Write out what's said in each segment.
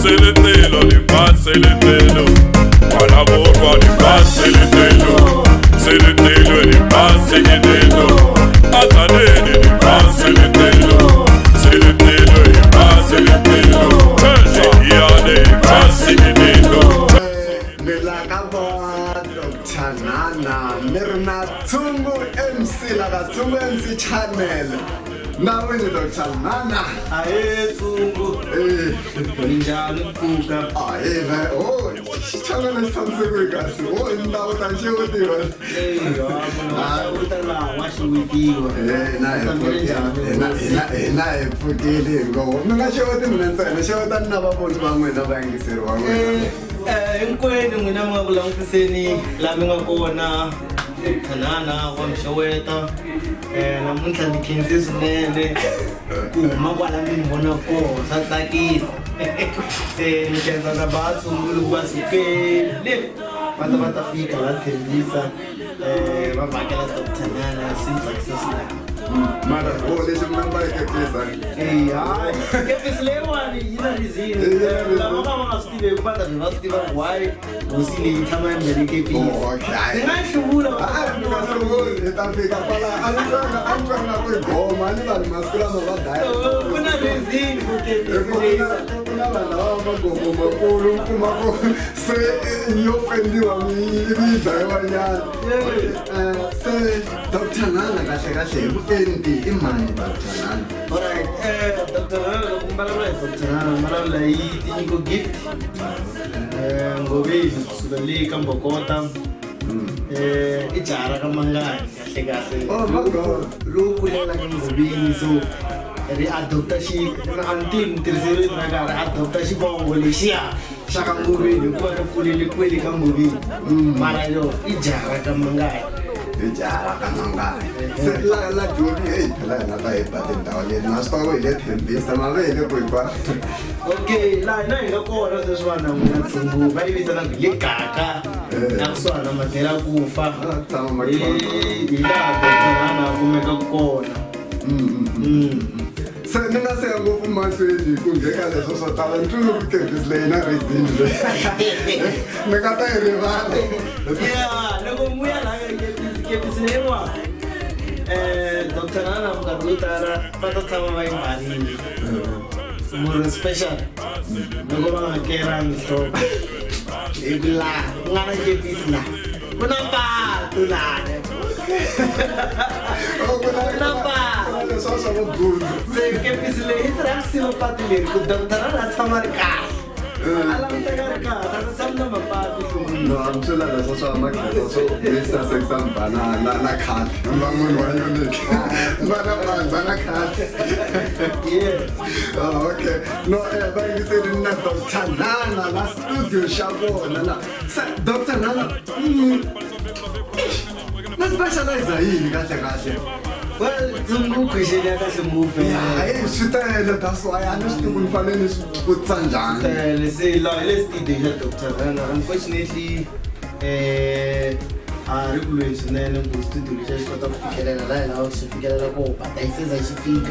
Seletelo, seletelo. Para borba, seletelo. Seletelo, seletelo. Atanene, seletelo. Seletelo, seletelo. Iane, seletelo. Nana, Mirna Tungu MC, Laga Tungu MC channel. Now we Dr. Nana. Aye, Tungu. Ninjalo Puka. Aye, oh, channel is something we got. Oh, now I show with you. Hey, what should we do? I put it in go. No, I show them and I show that never put one with the bank. Inkwenu mina mngabula ngiseni lami ngakona Tanana wamshoweta namunhla ngikhenze izinene kuma kwala ngibona ko satsakisa ngikhenza nabathu basukele batafika bathembisa bavakela Dr. Nana success la Mara, oh, listen, number hey, if Lewani, you know, is in La Mama Steve, but I'm not Steve. Why? Was he in time and Medicaid? Oh, okay. I should have it. I'm going to go, man. I'm masculine over that. When I was in, say, you offend you, I mean, say, Dr. Nana, I say, imani Dr. Nana. Alright, Dr. Nana, Marala, you gift. Go away to the lake and Bogota. It's Arakamanga. Oh my God, look, we so. Adoptashi, until Terzi Nagar, Adoptashi Bongolia, Shakamuri, you got a fully liquid movie. Marayo, Ijara Kamangai. La Julie, la patente, la story, let him be some available. Okay, like no call this one. I'm going to move. Maybe it's not a kaka. That's one I'm a terakufa. So, then I say, I'm going to my face. You could get a social talent to look at this lane. Yeah, no, we are like this name. Dr. Nana Garuta, Patata Mari. More special. No go on Keran so. Igla, Nana Jepisla. Kunapa, Tula. Oh, that's also good. Say, Kepisle, Traxil Patil, Dr. Nana Tamarka. Alam taga sana mapati no, I'm sure that's also a market. Also, this is example. Na cat. Banana cat. Yeah. Oh, okay. No, but you said na Dr. Nana, na studio shago, Nana. Dr. Nana. Na specialize aí, gacha. Well, Tungu Kushia has a movie. That's why I understand when Falanis put Sanjan. Let's say, let's see the Dr. Nana. Unfortunately, a regulation and goes to do just got off to get a line out to figure out hope. But I says I should think,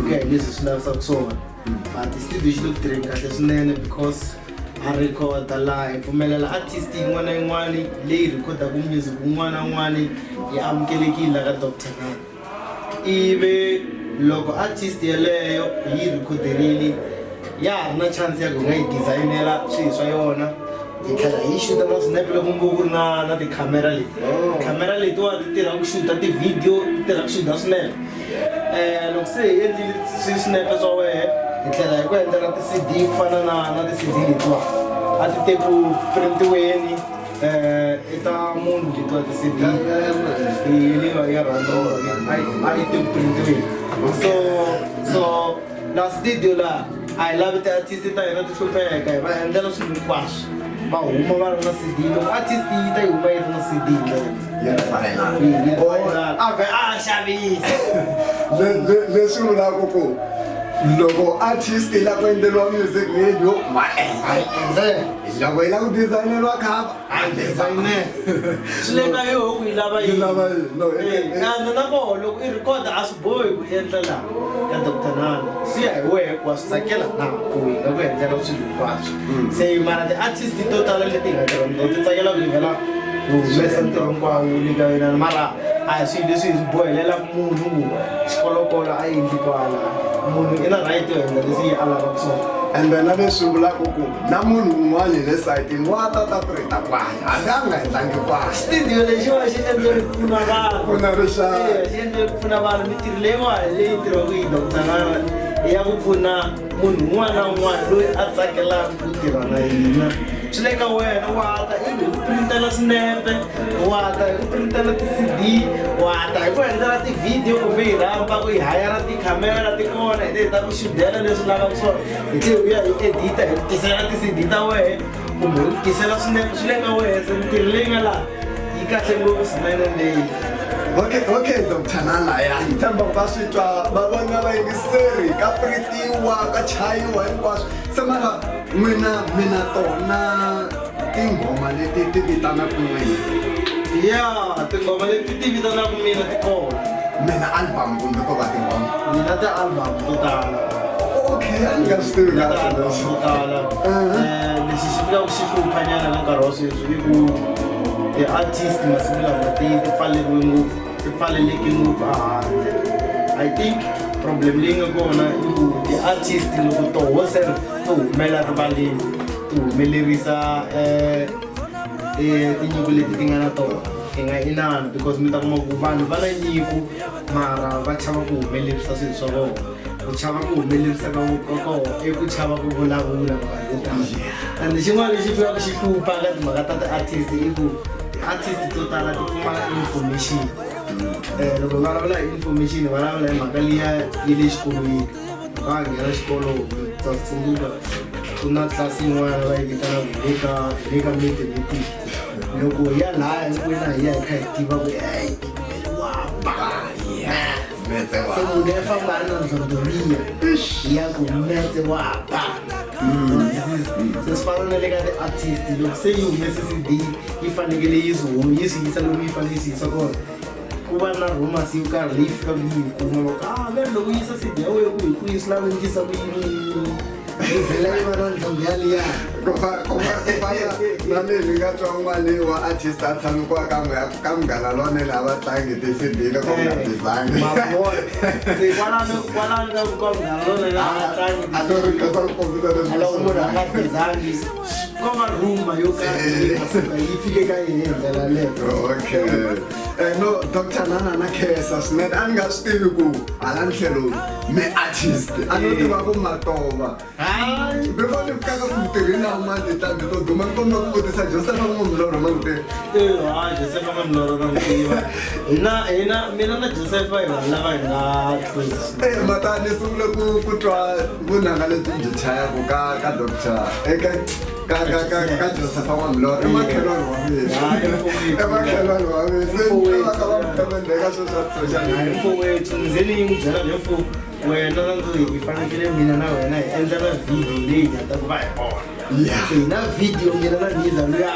okay, this is not so. But the studio should look drink at this name because I record the live for Melala artist in one and one, lay record the music one and one. Yeah, I'm killing like a Dr. Nana. Ibe logo artist yeleyo yirikudirini ya na chance ya kungai designera shiswa yona ikhala ishuta no snap lo kumbuku na the camera le to atira ukushuta the video tira kushuta snap lo se yendi si snap so we ikhala kwenda na the CD fana na the CD le to atite ku print weni ita mundo de toda esse dia e ele vai arrando aí tem print so last video lá I love the artist tá indo to super kai vai andar no super quash ba uma vai na CD no artist tá aí vai na CD ya vai lá chave le suru lá coco loko artist la kwendeliwa music video loko ila ku designeriwa cover designer swi le ka yo ku yi lava yini na koho loko i record a swi bohi ku endla laha ka Dr. Nana swi ya hi wehe ku wa swi tsakela na ku yi nga ku endlela swilo hinkwaswo se mara ti-artist to tala leti nga tirha ti tsakela ku livela ku humesa ntirho hinkwawo le ka yena mara a hi swilo leswi hi swi bohelela munhu xikolokolo a endli kwala munhu i na right yo endla leswi a lavaka swona and then leswi vulaka ku na munhu un'wana hi le sayitini wa ta preta kwala a nga endlangi kwala studio lexiwa xi endle ku pfuna vanhu ku na rixaka xi endle ku pfuna vanhu mintirho leyiwani leyi tirhaka hi Dr. Nana i ya ku pfuna munhu un'wana na un'wana loyi a tsakelaka ku tirha na hina swi le ka wena wa ta i ku printela swinepe wa ta hi ku printela ti-CD wa ta hi ku endlela ti-video kumbe hi rhamba ku hi hayara tikhamera ti kona hi ta ku xudela leswi lavaka swona hi tlhe hi ya hi edita hi tisela ti-CD ta wehe kumbe hi tisela swinepe swi le ka wehe se mintirho leyi nga laha yi kahle ngopfu swinene leyi Okay, Dr. Nana, ya hi tshemba ku va swi twa va vona vayingiseri ka pritiwa ka chayiwa hinkwaswo se mara mina tona tinghoma leti ti vitanaka n'wina ya tinghoma leti ti vitanaka mina ti kona mina album kumbe ko va tinghoma mina ti-album to tala okay a ni nga swi tivi ti-album to tala lexi xi fikaka xi hluphanyana ka nkarhi wa sweswi i ku ti-artist masiku lama ti pfaleleke ngopfu a handle I think problem leyi nga kona i ku ti-artist loko toho se to humela rivaleni ti humelerisa tinyiko leti ti nga na tona ti nga inani because mi ta kuma ku vanhu va na nyiko mara va chava ku humelerisa swilo swa vona ku chava ku humelerisa ka koho i ku chava ku vulavula vanhu vo tala and xin'wana lexi fikaka xi hlupha ka timhaka ta ti-artist i ku ti-artist to tala ti pfumala information loko vulavula hi information vulavula hi mhaka liya yi le xikolweni va nghena xikolo ta tsundzuka ku na tlasi yin'wana va yi vitanaka le ka mathematics loko ya laha hinkwena hi ya hi kha hi tiva ku se munhu ya famba a ri na ndzondoliya ya ku metse wa ba se swi fana na le ka ti-artist loko se yi humese CD yi fanekele yi swi yisa lomu yi fanele yi swi yisa kona ku va na rumors yo karhi leyi fikaka yi hi kuma loko veri loko yisa CD ya wena ku hi ku yi swi lavekisa ku yini yi vhela yi va na ntlhongo yaliya na leyi nga twa n'wani wa artist a tshamikiwa ka munghana lonene a va tlangi ti-CD loko nga bizangi se kwalano ka munghana lonene a nga tlangi loko munhu a nga bizangi ko va ruma yo karhi yi fike ka yini hi ndlela leyo okay no Dr. Nana na khesa swinene a ni nga swi tivi ku hala ni tlhelo mi artist a no tiva ku matova before ni fikaka ku tirheni a matitlambi to duma ni komba ku vutisa Joseph Mamuloro ma n'wi tiva Joseph Mamuloro na n'wi tiva mina na Joseph hi vanhu lava hi nga close mata ni sungule ku twa vunanga lebyi byi chayaku ka Dr. ka Joseph Mamuloro emakhelwani wa mina emakhelwani wa mina se ni va ka va mi khomendeka swo swa social media mfowethu ndzeni yi n'wi byela leswo wena na ndzi hi fanekele mina na wena hi endla na video leyi nga ta ku va hi vona se hi na video mina na Niza luya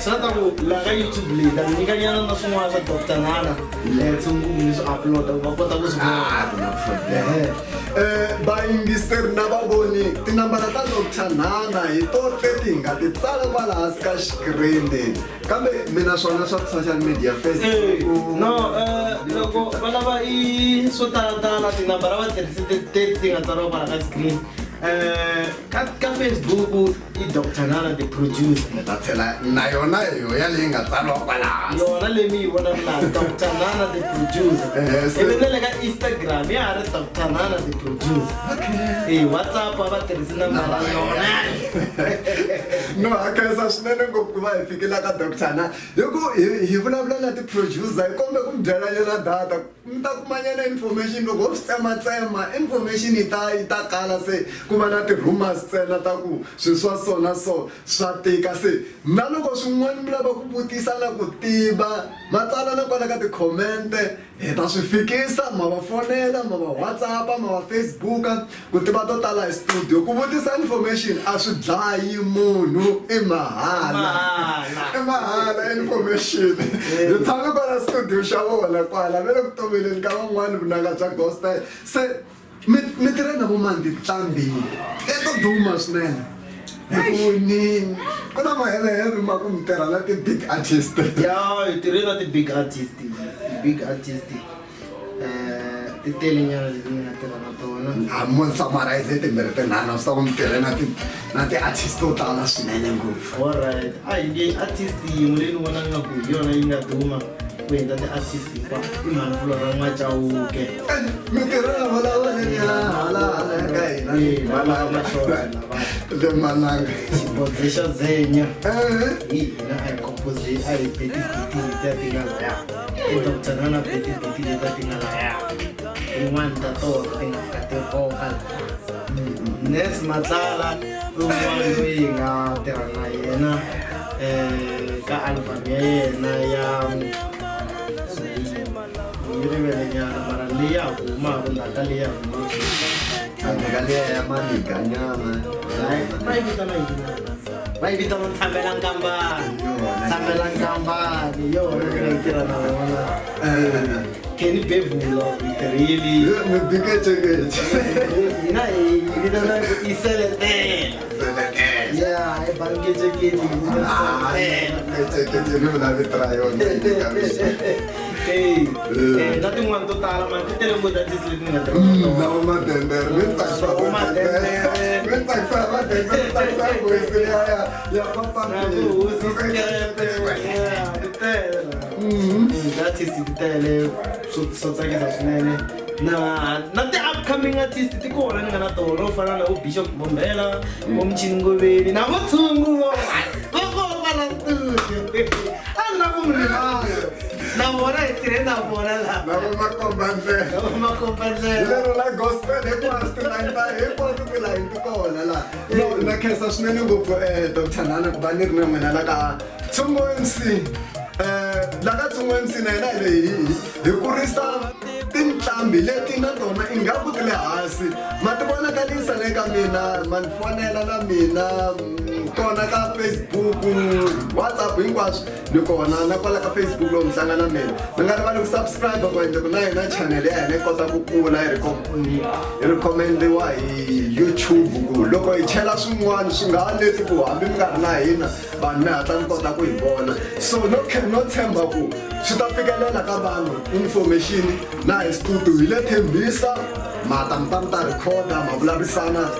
swi nga ta ku laha ka YouTube leyi ta nyikanyana na swin'wana swa Dr. Nana tsungumu leswi uploada ku va kota ku swi vona vayingiseri na vavoni tinambara ta Dr. Nana hi to leti hi nga ti tsala kwala hansi ka xikirini kambe mina swona swa social media Facebook no loko va lava i swo talatala tinambara va tirhisi ti nga tsariwa kwala ka screen ka Facebook i Dr. Nana the producer ni ta tlhela na yona yo ya leyi nga tsariwa kwala hansi yona leyi mi yi vonaka laha Dr. Nana the producer ivi na le ka Instagram ya ha ri Dr. Nana the producer WhatsApp a va tirhisi nambara yona no hakeza swinene ngopfu ku va hi fikela ka Dr. Nana hi ku hi vulavula na ti-producer hi kombe ku mi byela yena data mi ta kumanyana information loko ho swi tsematsema information yi ta kala se ku va na ti-rumors ntsena ta ku swilo swa so na so swa tika se na loko swin'wana mi lava ku vutisa na ku tiva matsala na kwala ka ti-comment hi ta swi fikisa ma va fonela ma va WhatsApp ma va Facebook ku tiva to tala hi studio ku vutisa information a swi dlayi munhu i mahala information hi tshame kwala studio xa vona kwala ve le ku tomeleni ka van'wani vunanga bya gospel se mi tirhe na vo mani tintlambini leto duma swinene hikuva ku na mahelehelo ma ku mi tirha na ti-big artist hi tirhe na ti-big artist ti telenyana leti ni nga tirha na tona mo summarize timbirhi tinharhu swa ku mi tirhe na ti-artist to tala swinene ngopfu. Alright, hi artist yin'we leyi ni vonaka nga ku hi yona yi nga duma ku endla ti-artist hinkwato i Mhanufulo ra N'wachauke. mi tirha na valavaleniya hala ka hina le Malanga xibodze xa Zenya hi hina a hi compose a hi beti letiya ti nga laya i Dr. Nana beti letiya ti nga laya tin'wani ta tona ti nga fika ti nkoka Nes Matlala un'wana loyi hi nga tirha na yena ka album ya yena ya yi rivelenyana mara leyi ya humaka ndhaka leyi ya humaka handleka liya ya Manikanyana va yi vitana Tshamela Nkambani yona yi nga tirha na vona Kenny Bevulo really mi bikecekece hina hi vitana Iseletela ya hi bangecekeli kecekece mi vula vito ra yona na tin'wana to tala mani ti tele ngopfu artist leti ni nga lavo madendere mi tsakisa madendere tsakisa voice ya artist ti tele swo tsakisa swinene na ti-upcoming artist ti kona ni nga na tona wo fana na vo Bishop Bombela vo Mchini Ngoveni na vo Tshungu va kona studio a ni na ku mi rivala na vona hi tirhe na vona laha lavo makombandlela lero la gospel hinkwaswo tilayini ti kona laha na khensa swinene ngopfu Dr. Nana ku va ni ri na n'wina la ka Tshungu MC la ka Tshungu MC na hina hi kurisa tinqambi leti na tona i nga ku ti le hansi ma ti vonakalisa le ka mina ma ni fonela na mina kona ka Facebook WhatsApp hinkwaswo ni kona na kwala ka Facebook lowu mi hlangana mina mi nga rivali ku subscribe ku endle ku na hina channel ya hina yi kota ku kula hi recommend-iwa hi YouTube ku loko hi chela swin'wana swi nga ha leti ku hambi mi nga ri na hina vanhu mi hatla mi kota ku hi vona so no tshemba ku swi ta fikelela ka vanhu information na hi studio hi le Tembisa ma ta recorda ma vulavisana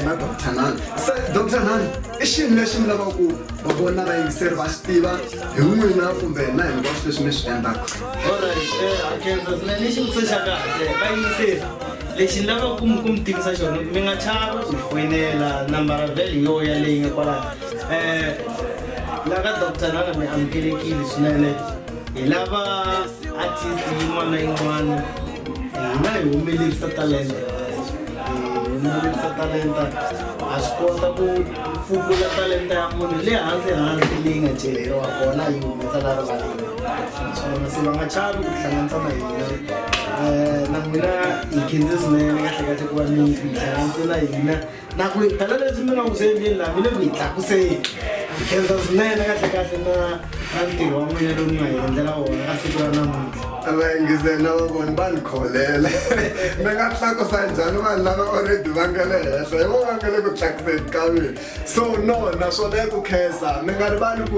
na Dr. Nana se Dr. Nana i xilo lexi mi lavaka ku va vona vayingiseri va swi tiva hi n'wina kumbe na hinkwaswo leswi mi swi endlaka. Alright, ni xivutiso xa kahle vayingiseri lexi ni lavaka ku mi tivisa xona mi nga chavi ku foyinela nambara vhele yo yaleyi nga kwalaho la ka Dr. Nana mi amukelekile swinene hi lava artist yin'wana na yin'wana hina hi humelerisa talenta ha swi kota ku fukula talenta ya munhu le hansi leyi nga celeriwa kona yi humesa la rivaleni swona se va nga chavi ku hlanganisa na hina na n'wina hi khenze swinene kahlekahle ku va mi hlanganise na hina na ku tala leswi mi nga ku swi endleni laha mi le ku hi tlakuseni hi khenza swinene kahlekahle na ntirho wa n'wina lowu mi nga hi endlela wona ka siku ra namuntlha vayingiseri na vavoni va ni kholele mi nga tlakusa njhani vanhu lava already va nga le henhla hi vo va nga le ku tlakuseni ka mina so no naswona ya ku khensa mi nga rivali ku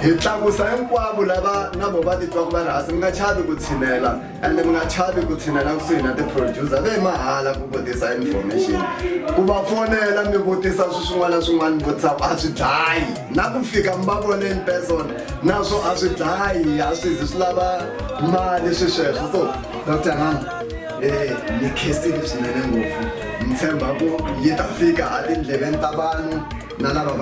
hi tlakusa hinkwavo lava na vo va titwaku va ri hansi mi nga chavi ku tshinela ende mi nga chavi ku tshinela kusuhi na ti-producer ve mahala ku vutisa information ku va fonela mi vutisa swin'wana na swin'wana mi vutisaka a swi dlayi na ku fika mi va voneni person naswo a swi dlayi a swi zi swi lava mali swi sweswo so Dr. Nana ni khensile swinene ngopfu ni tshemba ku yi ta fika a tindleveni ta vanhu na lava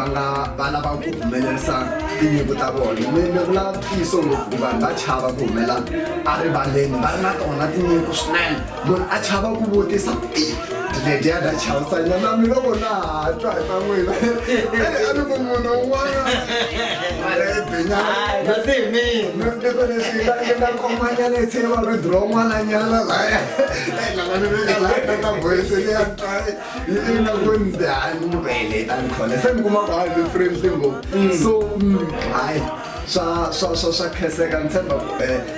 va lava ku humelerisa tinyiko ta vona ni vula ntiyiso ngopfu ku vanhu va chava ku humela a rivaleni va ri na tona tinyiko swinene munhu a chava ku vutisa leti ya na chawusanya na mi loko na hatla hi ta n'wina a ni ku munhu un'wana niko leswi nga komanyana hi tshiva ridro n'wananyana laya lava ni veka laya ka voice leya yi nga ku ndani veleta ni khona se ni kuma ku hayi ni friendly ngopfu so hayi swa kheseka ni tshemba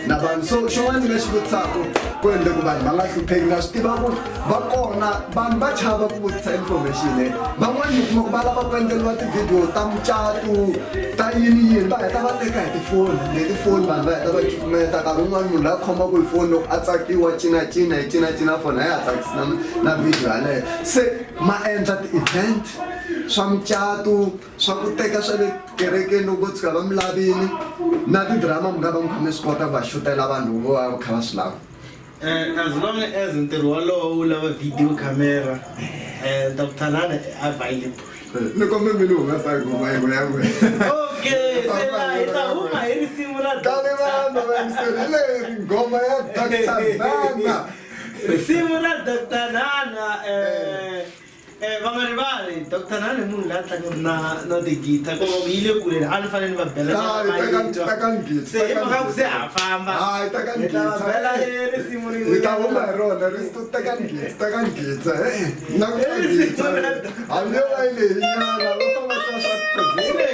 na vanhu so xin'wana ni nga xi vutisaka ku endle ku vanhu va nga hlupheki na swi tiva ku va kona vanhu va chava ku vutisa information van'wani mi kuma ku va lava ku endleriwa tivhidiyo ta mucato ta yini va heta va teka hi tifoni letifoni vanhu va heta va cukumeta nkarhi wun'wana munhu la khomaku hi foni loko a tsakiwa cinacina hi cinacina fona a ya tsakisi na vhidiyo yaleyo se ma endla ti-event swa mucato swa ku teka swa le kerekeni loko tshuka va mi lavini na tidrama mi nga va mi kha mi swi kota ku va xutela vanhu vo va kha va swi lava as long as ntirho walowo wu lava video camera Dr. Nana available ni kombe mi ni humesa ngumayingo ya n'wina okay se la hi ta huma hi risimu ra kale vanhu va yimiserile nghoma ya Dr. Nana risimu ra Dr. Nana va nga rivali Dr. Nana munhu la tlanga na tigita ko yi le kule a ni fanele va bela se hi mhaka ku se a famba hayi bela risimu ri hi ta huma hi rona rito tekangitsa na ku hambi yo va yi lehinyana va famba swa